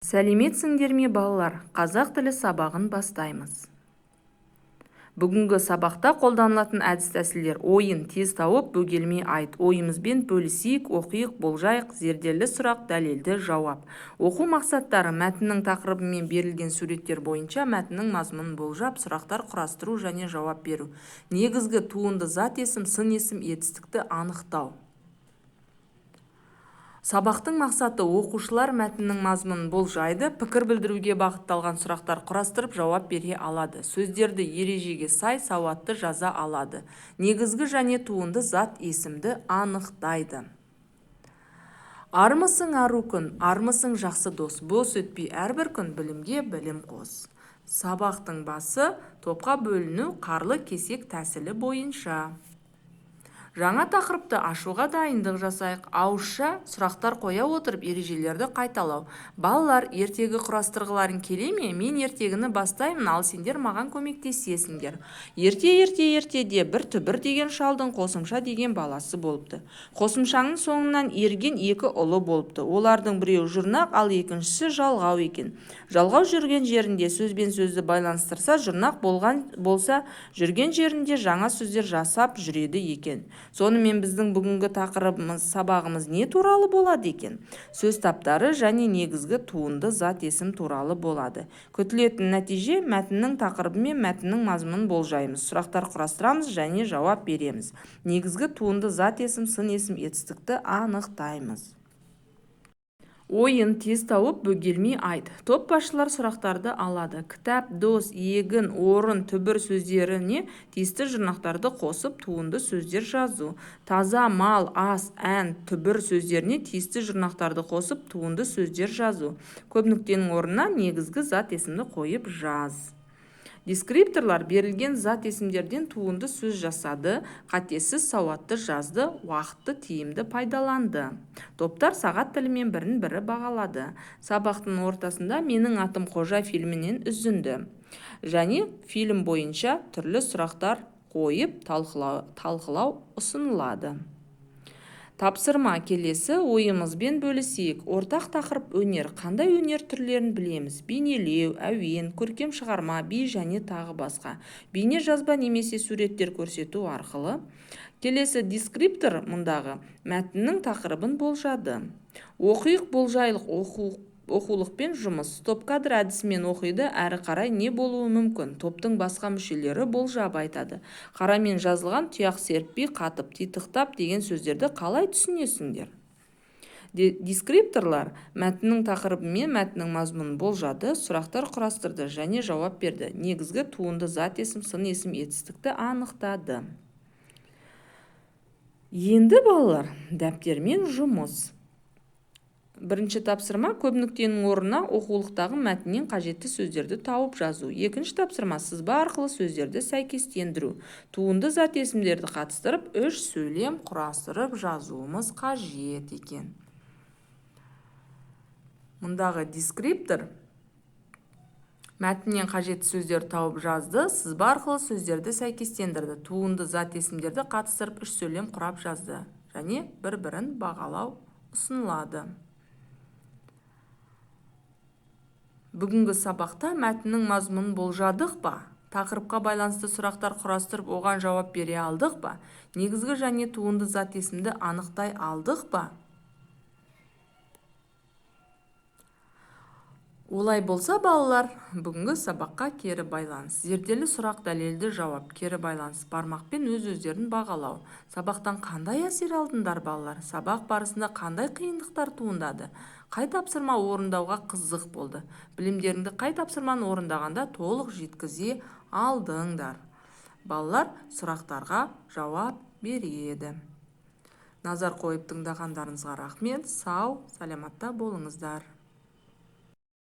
Сәлеметсіңдер ме балалар? Қазақ тілі сабағын бастаймыз. Бүгінгі сабақта қолданылатын әдіс-тәсілдер: ойын, тез тауып, бөгелмей айт. Ойымызбен бөлісейік, оқиық, болжайық, зерделі сұрақ, дәлелді жауап. Оқу мақсаттары: мәтіннің тақырыбымен берілген суреттер бойынша мәтіннің мазмұнын болжап, сұрақтар құрастыру және жауап беру. Негізгі туынды зат есім, сын есім, етістікті анықтау. Сабақтың мақсаты: оқушылар мәтіннің мазмұнын болжайды, пікір білдіруге бағытталған сұрақтар құрастырып жауап бере алады. Сөздерді ережеге сай сауатты жаза алады. Негізгі және туынды зат есімді анықтайды. Армысың ару күн, армысың жақсы дос, бос өтпей әрбір күн, білімге білім қос. Сабақтың басы: топқа бөліну қарлы кесек тәсілі бойынша. Жаңа тақырыпты ашуға дайындық жасайық. Ауызша сұрақтар қоя отырып ережелерді қайталау. Балалар, ертегі құрастырғыларың келе ме? Мен ертегіні бастаймын, ал сендер маған көмектесесіңдер. Ертеде бір түбір деген шалдың қосымша деген баласы болыпты. Қосымшаның соңынан ерген екі ұлы болыпты. Олардың біреуі жұрнақ, ал екіншісі жалғау екен. Жалғау жүрген жерінде сөзбен сөзді байланыстырса, жұрнақ болса, жүрген жерінде жаңа сөздер жасап жүреді екен. Сонымен біздің бүгінгі сабағымыз не туралы болады екен? Сөз таптары және негізгі туынды зат есім туралы болады. Күтілетін нәтиже: мәтіннің тақырыбы мен мәтіннің мазмұнын болжаймыз, сұрақтар құрастырамыз және жауап береміз. Негізгі туынды зат есім, сын есім, етістікті анықтаймыз. Ойын, тез тауып, бөгелмей айт. Топ басшылар сұрақтарды алады. Кітап, дос, егін, орын, түбір сөздеріне тиісті жұрнақтарды қосып, туынды сөздер жазу. Таза, мал, ас, ән, түбір сөздеріне тиісті жұрнақтарды қосып, туынды сөздер жазу. Көп нүктенің орнына негізгі зат есімді қойып жаз. Дескрипторлар: берілген зат есімдерден туынды сөз жасады, қатесіз сауатты жазды, уақытты тиімді пайдаланды. Топтар сағат тілімен бірін-бірі бағалады. Сабақтың ортасында «Менің атым Қожа» фильмінен үзінді және фильм бойынша түрлі сұрақтар қойып талқылау ұсынылады. Тапсырма: келесі ойымызбен бөлісейік. Ортақ тақырып: өнер. Қандай өнер түрлерін білеміз? Бейнелеу, әуен, көркем шығарма, би және тағы басқа. Бейне жазба немесе суреттер көрсету арқылы. Келесі дескриптор мұндағы мәтіннің тақырыбын болжады. Оқиық, болжайлық, оқулықпен жұмыс. Топ-кадр әдісімен оқиды, әрі қарай не болуы мүмкін? Топтың басқа мүшелері болжап айтады. Қарамен жазылған тұяқ серіппей, қатып, титықтап деген сөздерді қалай түсінесіңдер? Дескрипторлар мәтіннің тақырыбы мен мәтіннің мазмұнын болжады, сұрақтар құрастырды және жауап берді. Негізгі туынды зат есім, сын есім, етістікті анықтады. Енді балалар, дәптермен жұмыс. Бірінші тапсырма: көп нүктенің орнына оқулықтағы мәтіннен қажетті сөздерді тауып жазу. Екінші тапсырма: сызба арқылы сөздерді сәйкестендіру. Туынды зат есімдерді қатыстырып, үш сөйлем құрастырып жазуымыз қажет екен. Мұндағы дескриптор мәтіннен қажетті сөздер тауып жазды, сызба арқылы сөздерді сәйкестендірді. Туынды зат есімдерді қатыстырып, үш сөйлем құрап жазды және бір-бірін бағалау ұсынылады. Бүгінгі сабақта мәтіннің мазмұнын болжадық па? Тақырыпқа байланысты сұрақтар құрастырып, оған жауап бере алдық па? Негізгі және туынды зат есімді анықтай алдық па? Олай болса, балалар, бүгінгі сабаққа кері байланыс. Зерделі сұрақ, дәлелді жауап, кері байланыс, бармақпен өз-өздерін бағалау. Сабақтан қандай әсер алдыңдар балалар? Сабақ барысында қандай қиындықтар туындады? Қай тапсырма орындауға қызық болды? Білімдеріңді қай тапсырманы орындағанда толық жеткізе алдыңдар? Балалар сұрақтарға жауап береді. Назар қойып тыңдағандарыңызға рахмет. Сау, саламатта болыңыздар.